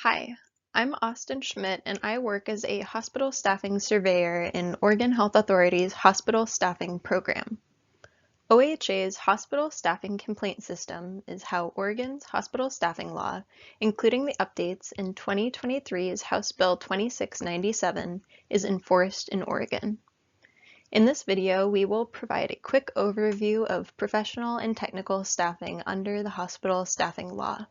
Hi, I'm Austin Schmidt and I work as a hospital staffing surveyor in Oregon Health Authority's Hospital Staffing Program. OHA's Hospital Staffing Complaint System is how Oregon's hospital staffing law, including the updates in 2023's House Bill 2697, is enforced in Oregon. In this video, we will provide a quick overview of professional and technical staffing under the hospital staffing law.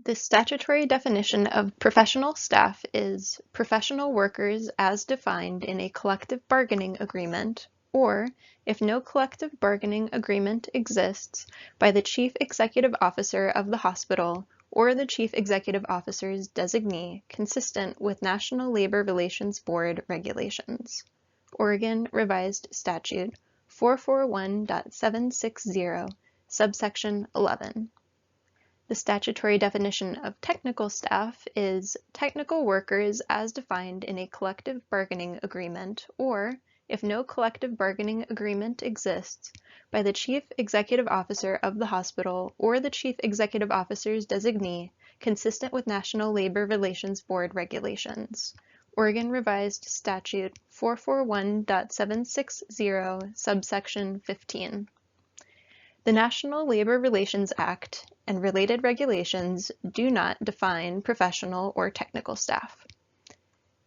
The statutory definition of professional staff is professional workers as defined in a collective bargaining agreement, or, if no collective bargaining agreement exists, by the Chief Executive Officer of the hospital or the Chief Executive Officer's designee, consistent with National Labor Relations Board regulations. Oregon Revised Statute 441.760, subsection 11. The statutory definition of technical staff is technical workers as defined in a collective bargaining agreement, or, if no collective bargaining agreement exists, by the Chief Executive Officer of the hospital or the Chief Executive Officer's designee, consistent with National Labor Relations Board regulations. Oregon Revised Statute 441.760, subsection 15. The National Labor Relations Act and related regulations do not define professional or technical staff.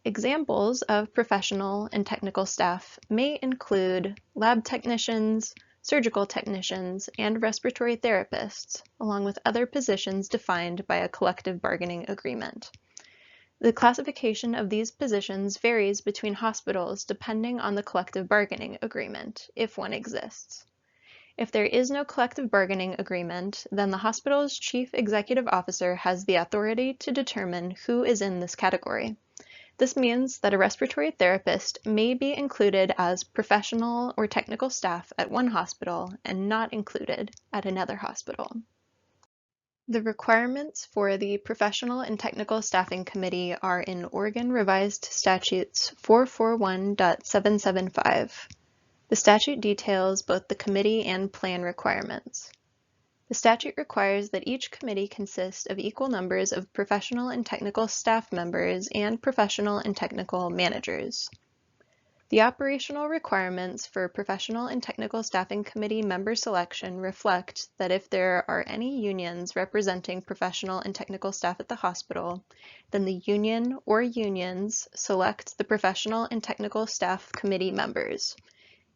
Examples of professional and technical staff may include lab technicians, surgical technicians, and respiratory therapists, along with other positions defined by a collective bargaining agreement. The classification of these positions varies between hospitals depending on the collective bargaining agreement, if one exists. If there is no collective bargaining agreement, then the hospital's chief executive officer has the authority to determine who is in this category. This means that a respiratory therapist may be included as professional or technical staff at one hospital and not included at another hospital. The requirements for the Professional and Technical Staffing Committee are in Oregon Revised Statutes 441.775. The statute details both the committee and plan requirements. The statute requires that each committee consist of equal numbers of professional and technical staff members and professional and technical managers. The operational requirements for Professional and Technical Staffing Committee member selection reflect that if there are any unions representing professional and technical staff at the hospital, then the union or unions select the Professional and Technical Staff Committee members.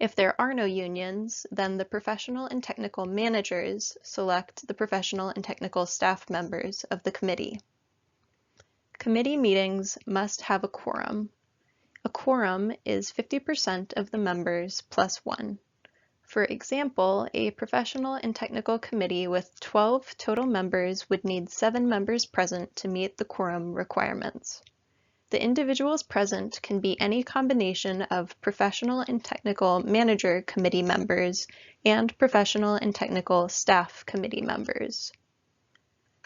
If there are no unions, then the professional and technical managers select the professional and technical staff members of the committee. Committee meetings must have a quorum. A quorum is 50% of the members plus one. For example, a professional and technical committee with 12 total members would need 7 members present to meet the quorum requirements. The individuals present can be any combination of professional and technical manager committee members and professional and technical staff committee members.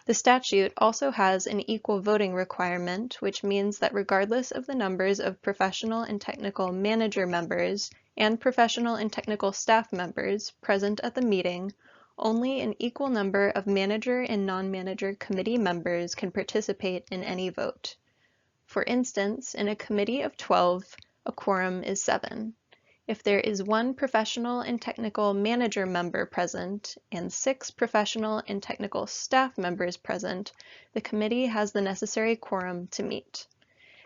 The statute also has an equal voting requirement, which means that regardless of the numbers of professional and technical manager members and professional and technical staff members present at the meeting, only an equal number of manager and non-manager committee members can participate in any vote. For instance, in a committee of 12, a quorum is 7. If there is 1 professional and technical manager member present and 6 professional and technical staff members present, the committee has the necessary quorum to meet.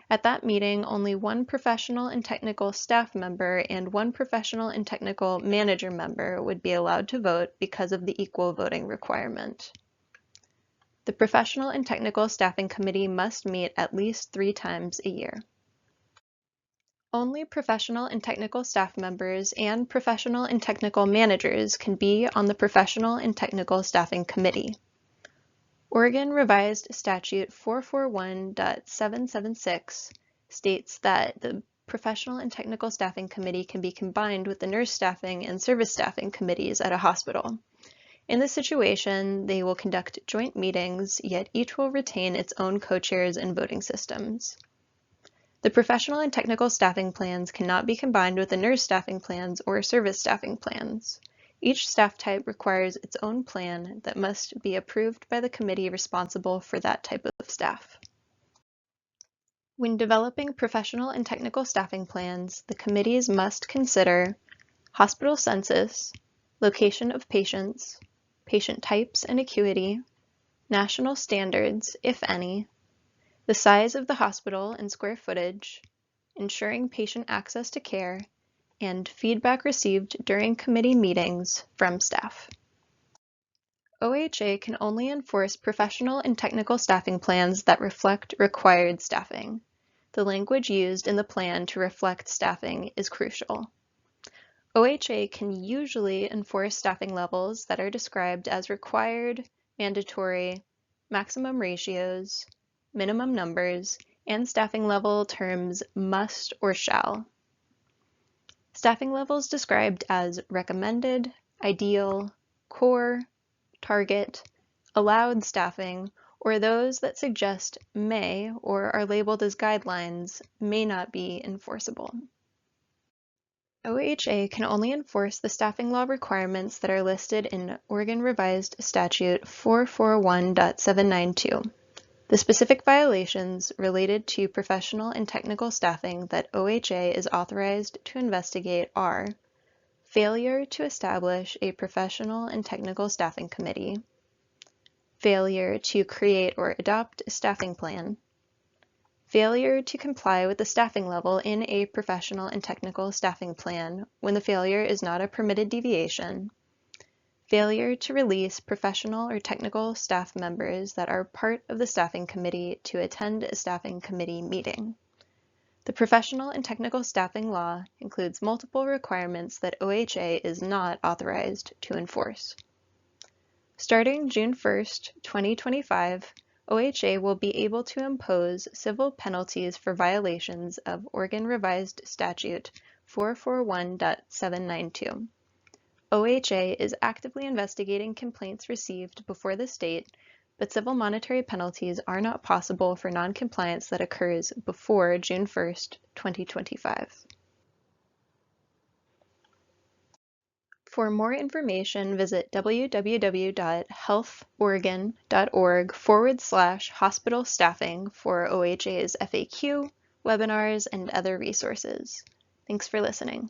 At that meeting, only 1 professional and technical staff member and 1 professional and technical manager member would be allowed to vote because of the equal voting requirement. The Professional and Technical Staffing Committee must meet at least 3 times a year. Only professional and technical staff members and professional and technical managers can be on the Professional and Technical Staffing Committee. Oregon Revised Statute 441.776 states that the Professional and Technical Staffing Committee can be combined with the Nurse Staffing and Service Staffing Committees at a hospital. In this situation, they will conduct joint meetings, yet each will retain its own co-chairs and voting systems. The professional and technical staffing plans cannot be combined with the nurse staffing plans or service staffing plans. Each staff type requires its own plan that must be approved by the committee responsible for that type of staff. When developing professional and technical staffing plans, the committees must consider hospital census, location of patients, patient types and acuity, national standards, if any, the size of the hospital and square footage, ensuring patient access to care, and feedback received during committee meetings from staff. OHA can only enforce professional and technical staffing plans that reflect required staffing. The language used in the plan to reflect staffing is crucial. OHA can usually enforce staffing levels that are described as required, mandatory, maximum ratios, minimum numbers, and staffing level terms must or shall. Staffing levels described as recommended, ideal, core, target, allowed staffing, or those that suggest may or are labeled as guidelines may not be enforceable. OHA can only enforce the staffing law requirements that are listed in Oregon Revised Statute 441.792. The specific violations related to professional and technical staffing that OHA is authorized to investigate are failure to establish a professional and technical staffing committee, failure to create or adopt a staffing plan, failure to comply with the staffing level in a professional and technical staffing plan when the failure is not a permitted deviation, failure to release professional or technical staff members that are part of the staffing committee to attend a staffing committee meeting. The professional and technical staffing law includes multiple requirements that OHA is not authorized to enforce. Starting June 1st, 2025, OHA will be able to impose civil penalties for violations of Oregon Revised Statute 441.792. OHA is actively investigating complaints received before the state, but civil monetary penalties are not possible for noncompliance that occurs before June 1st, 2025. For more information, visit www.healthoregon.org/hospital staffing for OHA's FAQ, webinars, and other resources. Thanks for listening.